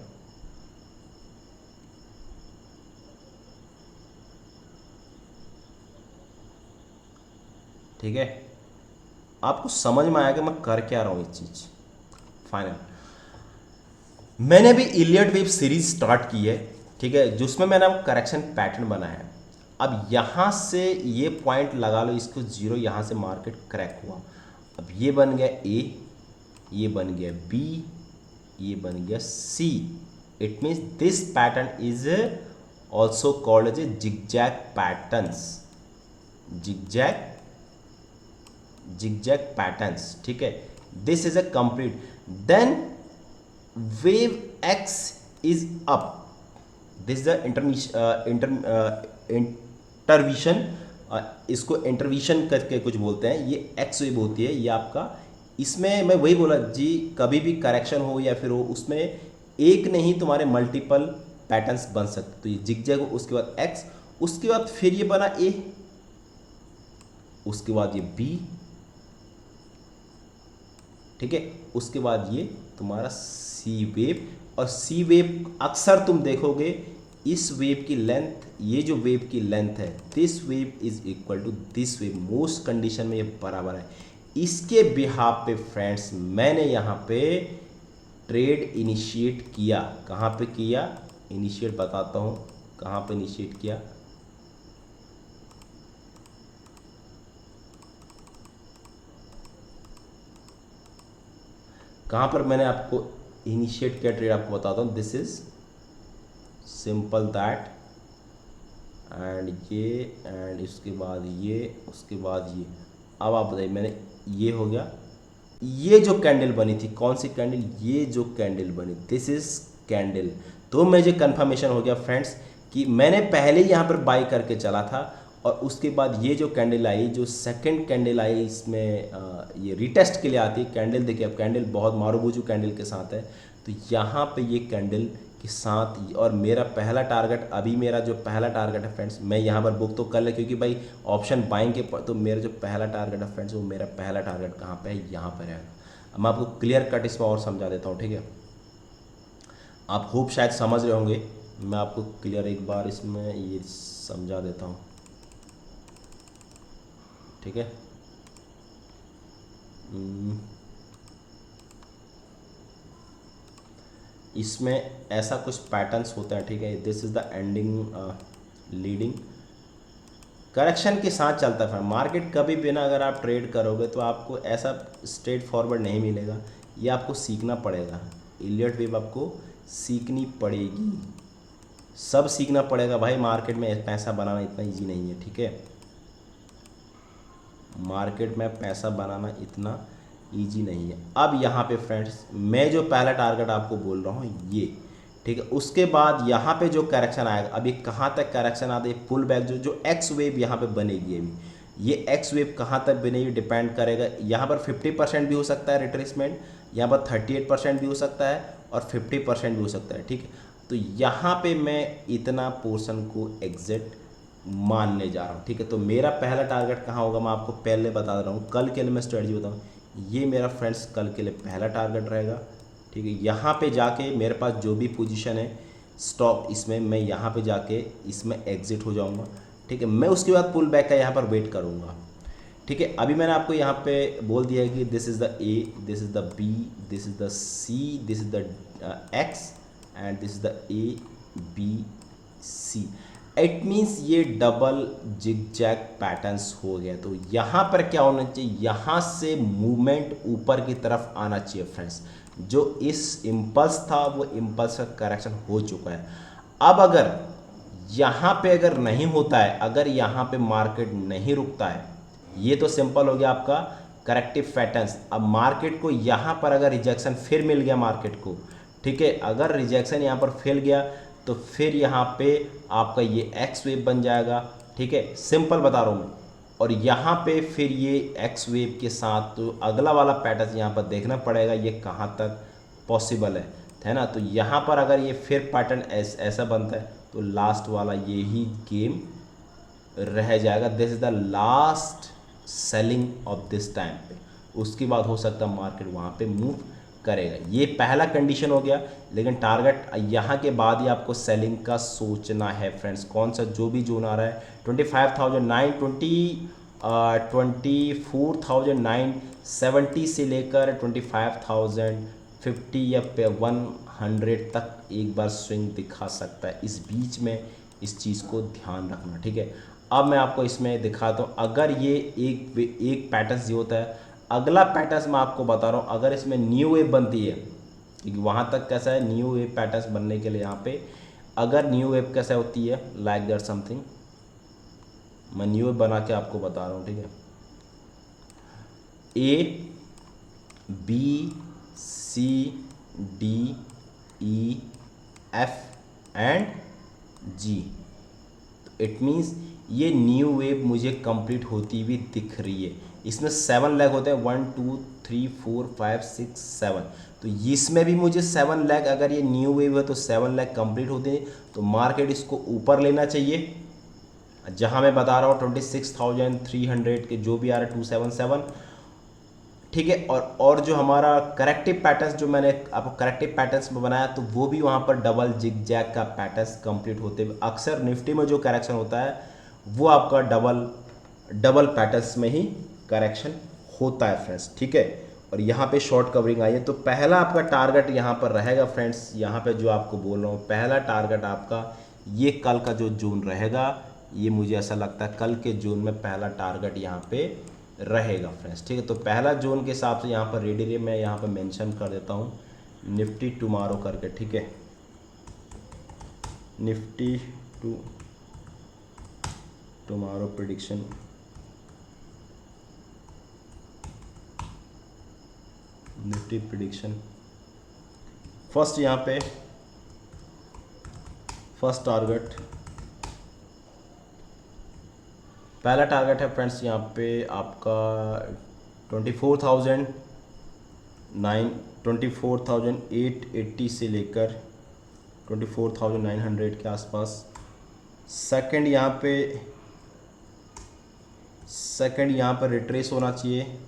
ठीक है, आपको समझ में आया कि मैं कर क्या रहा हूँ इस चीज़। फाइनल, मैंने भी इलियट वेव सीरीज स्टार्ट की है, ठीक है, जिसमें मैंने अब करेक्शन पैटर्न बनाया है। अब यहाँ से ये पॉइंट लगा लो, इसको जीरो, यहाँ से मार्केट क्रैक हुआ। अब ये बन गया ए, ये बन गया बी, ये बन गया C. It means this pattern is also called as a zigzag patterns, zigzag patterns, ठीक है। This is a complete, then wave X is up, this is the intervention, इसको इंटरविशन करके कुछ बोलते हैं, ये एक्स वेव होती है ये आपका। इसमें मैं वही बोला जी, कभी भी करेक्शन हो या फिर हो, उसमें एक नहीं तुम्हारे मल्टीपल पैटर्न्स बन सकते। तो ये जिगजैग, उसके बाद एक्स, उसके बाद फिर ये बना ए, उसके बाद ये बी, ठीक है, उसके बाद ये तुम्हारा सी वेव। और सी वेव अक्सर तुम देखोगे इस वेव की लेंथ, ये जो वेव की लेंथ है, this wave is equal to this wave, most condition में ये बराबर है। इसके बिहाफ पे फ्रेंड्स मैंने यहाँ पे ट्रेड इनिशिएट किया। कहाँ पे किया इनिशिएट, बताता हूँ कहाँ पे इनिशिएट किया। कहाँ पर मैंने आपको इनिशिएट किया ट्रेड, आपको बताता हूँ। This is simple that, and ये, एंड इसके बाद ये, उसके बाद ये। अब आप बताइए, मैंने ये हो गया, ये जो कैंडल बनी थी, कौन सी कैंडल, ये जो कैंडल बनी, दिस इज कैंडल। तो मुझे कंफर्मेशन हो गया फ्रेंड्स कि मैंने पहले ही यहाँ पर बाई करके चला था, और उसके बाद ये जो कैंडल आई, जो सेकंड कैंडल आई, इसमें ये रिटेस्ट के लिए आती है कैंडल। देखिए अब कैंडल बहुत मारूबूजू कैंडल के साथ है, तो यहाँ पे ये कैंडल के साथ, और मेरा पहला टारगेट, अभी मेरा जो पहला टारगेट है फ्रेंड्स, मैं यहाँ पर बुक तो कर ले, क्योंकि भाई ऑप्शन बाइंग के, तो मेरा जो पहला टारगेट है फ्रेंड्स, वो मेरा पहला टारगेट कहाँ पे है, यहाँ पर है। अब मैं आपको क्लियर कट इसमें और समझा देता हूँ, ठीक है। आप होप शायद समझ रहे होंगे, मैं आपको क्लियर एक बार इसमें ये समझा देता हूँ, ठीक है। इसमें ऐसा कुछ पैटर्न्स होते हैं, ठीक है। This is the ending leading, correction के साथ चलता है मार्केट। कभी भी ना अगर आप ट्रेड करोगे तो आपको ऐसा स्ट्रेट फॉरवर्ड नहीं मिलेगा, ये आपको सीखना पड़ेगा। इलियट वेव आपको सीखनी पड़ेगी, सब सीखना पड़ेगा भाई। मार्केट में पैसा बनाना इतना इजी नहीं है, ठीक है। मार्केट में पैसा बनाना इतना इजी नहीं है। अब यहाँ पे फ्रेंड्स मैं जो पहला टारगेट आपको बोल रहा हूँ ये, ठीक है। उसके बाद यहाँ पे जो करेक्शन आएगा, अभी कहाँ तक करेक्शन आता है, पुल बैक जो एक्स वेव यहाँ पे बनेगी, अभी ये एक्स वेव कहाँ तक बनेगी डिपेंड करेगा। यहाँ पर 50% भी हो सकता है रिट्रेसमेंट, यहाँ पर 38% भी हो सकता है, और 50% भी हो सकता है, ठीक है। तो यहाँ पे मैं इतना पोर्शन को एग्जिट मानने जा रहा हूँ, ठीक है। तो मेरा पहला टारगेट कहाँ होगा, मैं आपको पहले बता रहा हूँ, कल के लिए मैं स्ट्रेटजी बताऊँ। ये मेरा फ्रेंड्स कल के लिए पहला टारगेट रहेगा, ठीक है। यहाँ पे जाके मेरे पास जो भी पोजीशन है स्टॉप, इसमें मैं यहाँ पे जाके इसमें एग्जिट हो जाऊँगा, ठीक है। मैं उसके बाद पुल बैक का यहाँ पर वेट करूँगा, ठीक है। अभी मैंने आपको यहाँ पे बोल दिया है कि this is the A, this is the B, this is the C, this is the X, and this is the A B C. It means ये डबल जिगजैग पैटर्न्स हो गया। तो यहाँ पर क्या होना चाहिए, यहाँ से मूवमेंट ऊपर की तरफ आना चाहिए फ्रेंड्स। जो इस इम्पल्स था वो इम्पल्स का करेक्शन हो चुका है। अब अगर यहाँ पे अगर नहीं होता है, अगर यहाँ पे मार्केट नहीं रुकता है, ये तो सिंपल हो गया आपका करेक्टिव पैटर्न्स। अब मार्केट को यहाँ पर अगर रिजेक्शन फिर मिल गया मार्केट को, ठीक है, अगर रिजेक्शन यहाँ पर फैल गया तो फिर यहाँ पे आपका ये एक्स वेव बन जाएगा, ठीक है, सिंपल बता रहा हूँ मैं। और यहाँ पे फिर ये एक्स वेव के साथ तो अगला वाला पैटर्न यहाँ पर देखना पड़ेगा ये कहाँ तक पॉसिबल है ना। तो यहाँ पर अगर ये फिर पैटर्न ऐसा बनता है तो लास्ट वाला यही गेम रह जाएगा। This is the last selling of this time पे, उसके बाद हो सकता है मार्केट वहाँ पे मूव करेगा। ये पहला कंडीशन हो गया, लेकिन टारगेट यहाँ के बाद ही आपको सेलिंग का सोचना है फ्रेंड्स। कौन सा जो भी जोन आ रहा है 25,920 24,970 से लेकर 25,050 या 100 तक एक बार स्विंग दिखा सकता है। इस बीच में इस चीज़ को ध्यान रखना, ठीक है। अब मैं आपको इसमें दिखाता हूँ, अगर ये एक पैटर्न ये होता है, अगला पैटर्न मैं आपको बता रहा हूँ, अगर इसमें न्यू वेव बनती है, क्योंकि वहाँ तक कैसा है, न्यू वेव पैटर्न बनने के लिए यहाँ पे अगर न्यू वेव कैसा होती है, लाइक दैट समथिंग, मैं न्यू वेव बना के आपको बता रहा हूँ, ठीक है। A B C D E F and G, it means ये न्यू वेव मुझे कंप्लीट होती हुई दिख रही है। इसमें 7 लेग होते हैं, 1 2 3 4 5 6 7, तो इसमें भी मुझे 7 लेग, अगर ये न्यू वेव है तो 7 लेग कंप्लीट होते हैं, तो मार्केट इसको ऊपर लेना चाहिए। जहां मैं बता रहा हूँ 26,300 के जो भी आ रहा है 277, ठीक है। और जो हमारा करेक्टिव पैटर्न्स जो मैंने आपको करेक्टिव पैटर्न्स में बनाया, तो वो भी वहाँ पर डबल जिग जैग का पैटर्न्स कंप्लीट होते हुए, अक्सर निफ्टी में जो करेक्शन होता है वो आपका डबल पैटर्न्स में ही करेक्शन होता है फ्रेंड्स, ठीक है। और यहाँ पे शॉर्ट कवरिंग आई है, तो पहला आपका टारगेट यहाँ पर रहेगा फ्रेंड्स, यहाँ पे जो आपको बोल रहा हूँ, पहला टारगेट आपका ये कल का जो जोन रहेगा, ये मुझे ऐसा लगता है कल के जोन में पहला टारगेट यहाँ पे रहेगा फ्रेंड्स, ठीक है। तो पहला जोन के हिसाब से यहाँ पर रेडी मैं यहाँ पर मेंशन कर देता हूँ निफ्टी टुमारो करके, ठीक है। Nifty tomorrow prediction, Nifty prediction first, यहाँ पे फर्स्ट टारगेट, पहला टारगेट है फ्रेंड्स यहाँ पे आपका 24,880 से लेकर 24,900 के आसपास। सेकंड यहाँ पर रिट्रेस होना चाहिए,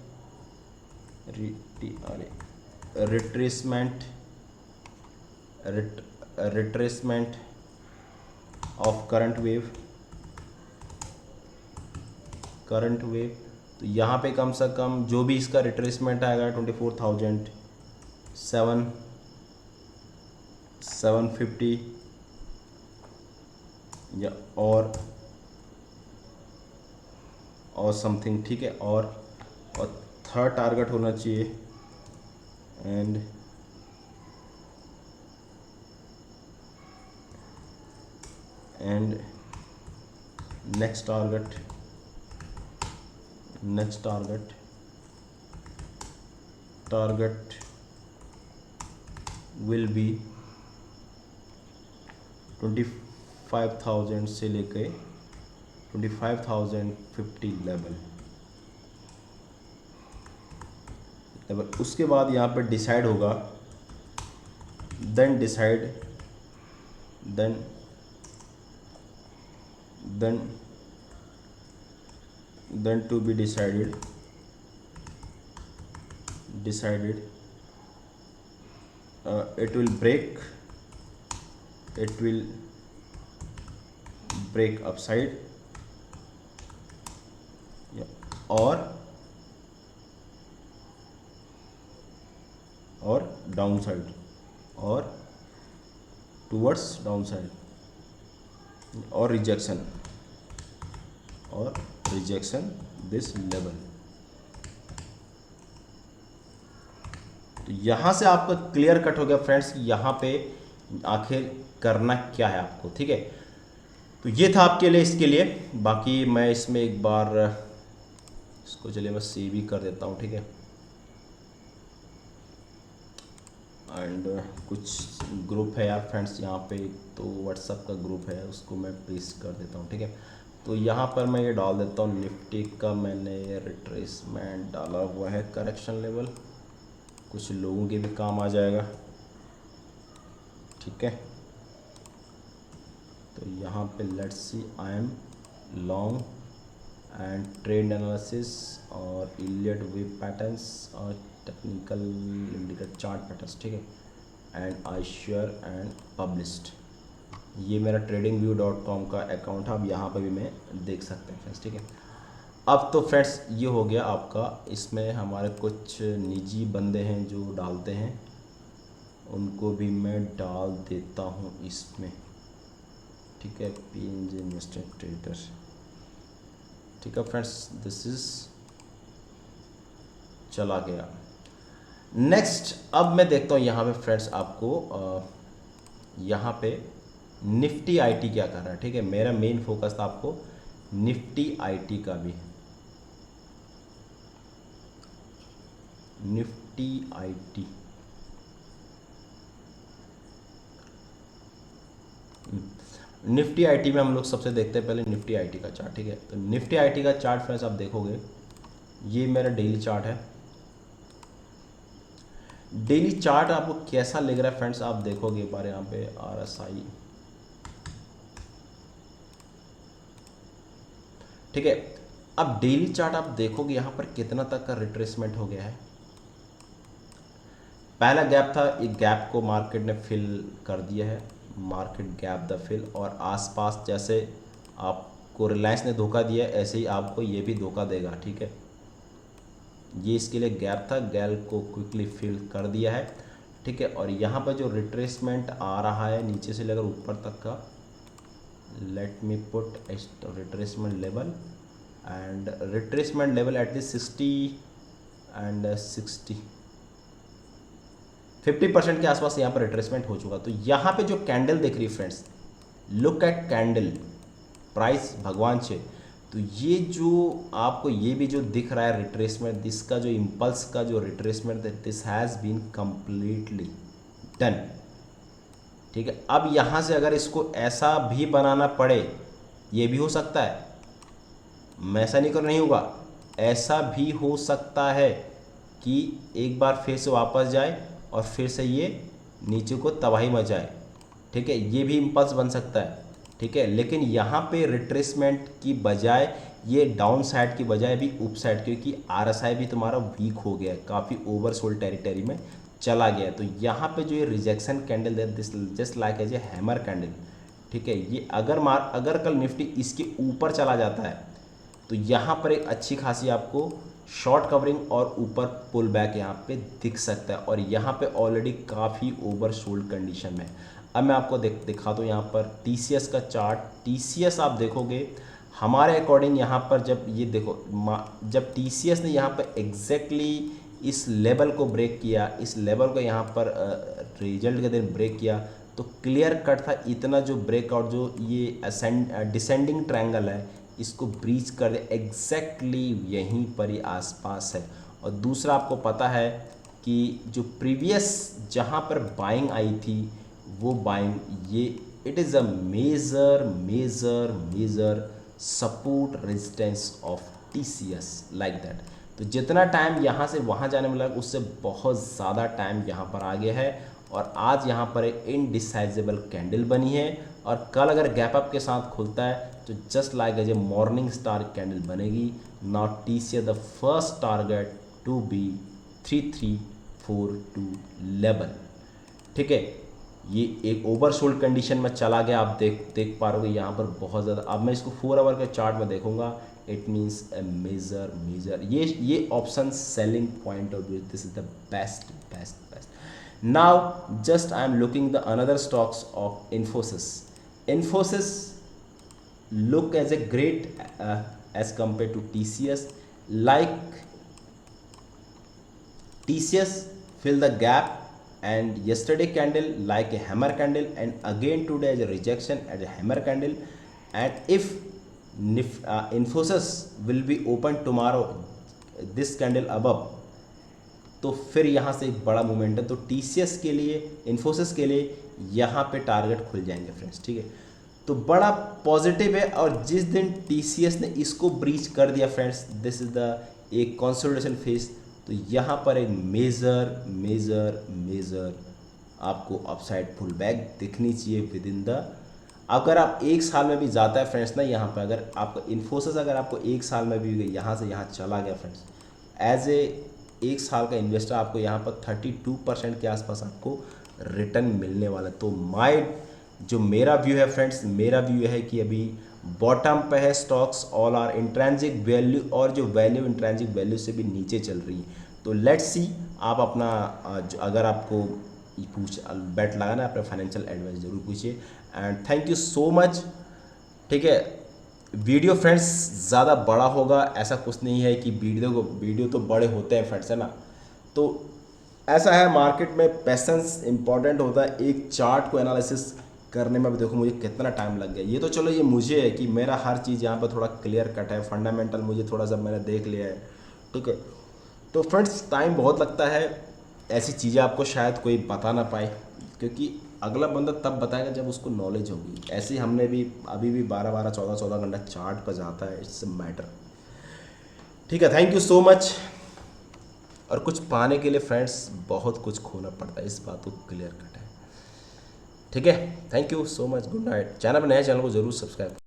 रिट्रेसमेंट ऑफ करंट वेव, तो यहाँ पे कम से कम जो भी इसका रिट्रेसमेंट आएगा 24,750 या और समथिंग, ठीक है। और थर्ड टारगेट होना चाहिए and next target will be 25,000 से लेके 25,050 लेवल। उसके बाद यहाँ पर डिसाइड होगा, then to be decided it will break upside or downside or towards downside or rejection this level। तो यहाँ से आपका क्लियर कट हो गया फ्रेंड्स, यहाँ पे आखिर करना क्या है आपको, ठीक है। तो ये था आपके लिए, इसके लिए बाकी मैं इसमें एक बार इसको चलिए मैं सेव ही कर देता हूँ, ठीक है। एंड कुछ ग्रुप है यार फ्रेंड्स यहाँ पे, तो व्हाट्सएप का ग्रुप है, उसको मैं पेस्ट कर देता हूँ, ठीक है। तो यहाँ पर मैं ये डाल देता हूँ, निफ्टी का मैंने रिट्रेसमेंट डाला हुआ है, करेक्शन लेवल, कुछ लोगों के भी काम आ जाएगा, ठीक है। तो यहाँ पे let's see, I am long and trend analysis और इलियट वेव पैटर्न्स और टेक्निकल इंडिकेटर चार्ट पैटर्न्स, ठीक है। And I share and published, ये मेरा tradingview.com का अकाउंट है, अब यहाँ पर भी मैं देख सकते हैं फ्रेंड्स, ठीक है। अब तो फ्रेंड्स ये हो गया आपका, इसमें हमारे कुछ निजी बंदे हैं जो डालते हैं, उनको भी मैं डाल देता हूँ इसमें, ठीक है। PNG इन्वेस्टर ट्रेडर, ठीक है फ्रेंड्स, दिस इज चला गया। नेक्स्ट अब मैं देखता हूँ यहाँ पे फ्रेंड्स आपको यहाँ पे निफ्टी आईटी क्या कर रहा है, ठीक है। मेरा मेन फोकस था आपको निफ्टी आईटी का भी, निफ्टी आईटी निफ्टी आईटी में हम लोग सबसे देखते हैं पहले निफ्टी आईटी का चार्ट, ठीक है। तो निफ्टी आईटी का चार्ट फ्रेंड्स आप देखोगे, ये मेरा डेली चार्ट है। डेली चार्ट आपको कैसा लग रहा है फ्रेंड्स, आप देखोगे एक बार यहाँ पे RSI, ठीक है। अब डेली चार्ट आप देखोगे यहाँ पर कितना तक का रिट्रेसमेंट हो गया है। पहला गैप था, एक गैप को मार्केट ने फिल कर दिया है, मार्केट गैप द फिल, और आसपास जैसे आपको रिलायंस ने धोखा दिया है ऐसे ही आपको ये भी धोखा देगा, ठीक है। ये इसके लिए गैप था, गैप को क्विकली फिल कर दिया है, ठीक है। और यहाँ पर जो रिट्रेसमेंट आ रहा है नीचे से लेकर ऊपर तक का, let me put retracement level, and retracement level at the 60 and 50% के आसपास यहाँ पर रिट्रेसमेंट हो चुका। तो यहाँ पे जो कैंडल दिख रही है friends, look at candle price भगवान से, तो ये जो आपको ये भी जो दिख रहा है रिट्रेसमेंट, इसका जो इम्पल्स का जो retracement, this has been completely done, ठीक है। अब यहाँ से अगर इसको ऐसा भी बनाना पड़े, ये भी हो सकता है, मैं ऐसा नहीं कर नहीं होगा, ऐसा भी हो सकता है कि एक बार फिर से वापस जाए और फिर से ये नीचे को तबाही मचाए, ठीक है। ये भी इम्पल्स बन सकता है, ठीक है। लेकिन यहाँ पे रिट्रेसमेंट की बजाय, ये डाउन साइड की बजाय भी अप साइड, क्योंकि RSI भी तुम्हारा वीक हो गया है, काफ़ी ओवरसोल्ड टेरिटरी में चला गया है। तो यहाँ पे जो ये रिजेक्शन कैंडल है, this just like as a hammer candle, ठीक है। ये अगर कल निफ्टी इसके ऊपर चला जाता है तो यहाँ पर एक अच्छी खासी आपको शॉर्ट कवरिंग और ऊपर पुल बैक यहाँ पे दिख सकता है, और यहाँ पे ऑलरेडी काफ़ी ओवर सोल्ड कंडीशन में। अब मैं आपको दिखा दूँ यहाँ पर TCS का चार्ट। TCS आप देखोगे हमारे अकॉर्डिंग यहाँ पर, जब ये देखो जब TCS ने यहाँ पर एग्जैक्टली इस लेवल को ब्रेक किया, इस लेवल को यहाँ पर रिजल्ट के दिन ब्रेक किया, तो क्लियर कट था इतना जो ब्रेकआउट, जो ये डिसेंडिंग ट्रायंगल है, इसको ब्रीच कर दे, एग्जैक्टली यहीं पर ही आसपास है। और दूसरा आपको पता है कि जो प्रीवियस जहाँ पर बाइंग आई थी, वो बाइंग ये it is a major major major support resistance of TCS like that. तो जितना टाइम यहाँ से वहाँ जाने में लगा, उससे बहुत ज़्यादा टाइम यहाँ पर आ गया है, और आज यहाँ पर एक इनडिसाइजेबल कैंडल बनी है, और कल अगर गैप अप के साथ खुलता है तो just like as a morning star candle बनेगी। Now TCS the first target to be 3342 level, ठीक है। ये एक ओवरसोल्ड कंडीशन में चला गया, आप देख पा रहे हो यहाँ पर बहुत ज़्यादा। अब मैं इसको 4 आवर के चार्ट में देखूंगा, इट मीन्स ए मेजर ये option selling point of view, this is the best best best. Now just I am looking the another stocks of Infosys look as a great as compared to TCS. Like TCS fill the gap, and yesterday candle like a hammer candle, and again today as a rejection as a hammer candle. And if Infosys will be open tomorrow this candle above, तो फिर यहाँ से एक बड़ा momentum, तो TCS के लिए, इन्फोसिस के लिए यहाँ पे टारगेट खुल जाएंगे फ्रेंड्स, ठीक है। तो बड़ा पॉजिटिव है, और जिस दिन TCS ने इसको ब्रीच कर दिया फ्रेंड्स, दिस इज द एक कंसोलिडेशन फेज, तो यहाँ पर एक मेजर मेजर मेजर आपको अपसाइड पुल बैक दिखनी चाहिए विद इन द, अगर आप एक साल में भी जाता है फ्रेंड्स ना, यहाँ पर अगर आपको इन्फोसिस अगर आपको एक साल में भी यहाँ से यहाँ चला गया फ्रेंड्स, एज ए एक साल का इन्वेस्टर आपको यहाँ पर 32% के आसपास आपको रिटर्न मिलने वाला है। तो जो मेरा व्यू है फ्रेंड्स, मेरा व्यू है कि अभी बॉटम पे है stocks, all are intrinsic value, और जो वैल्यू इंट्रेंसिक वैल्यू से भी नीचे चल रही है। तो लेट्स सी, आप अपना अगर आपको पूछ बेट लगाना है अपने फाइनेंशियल एडवाइस जरूर पूछिए। And thank you so much. ठीक है, वीडियो फ्रेंड्स ज़्यादा बड़ा होगा ऐसा कुछ नहीं है कि वीडियो तो बड़े होते हैं फ्रेंड्स, है ना। तो ऐसा है, मार्केट में पेशेंस इंपॉर्टेंट होता है। एक चार्ट को एनालिसिस करने में भी देखो मुझे कितना टाइम लग गया। ये तो चलो ये मुझे है कि मेरा हर चीज़ यहाँ पर थोड़ा क्लियर कट है, फंडामेंटल मुझे थोड़ा सा मैंने देख लिया है। ठीक है, तो फ्रेंड्स टाइम बहुत लगता है, ऐसी चीज़ें आपको शायद कोई बता ना पाए, क्योंकि अगला बंदा तब बताएगा जब उसको नॉलेज होगी। ऐसे ही हमने भी अभी भी 12-12 14-14 घंटा चार्ट पर जाता है, इट्स मैटर। ठीक है, थैंक यू सो मच। और कुछ पाने के लिए फ्रेंड्स बहुत कुछ खोना पड़ता है, इस बात को क्लियर कट है। ठीक है, thank you so much, good night. Channel पर नए, चैनल को जरूर सब्सक्राइब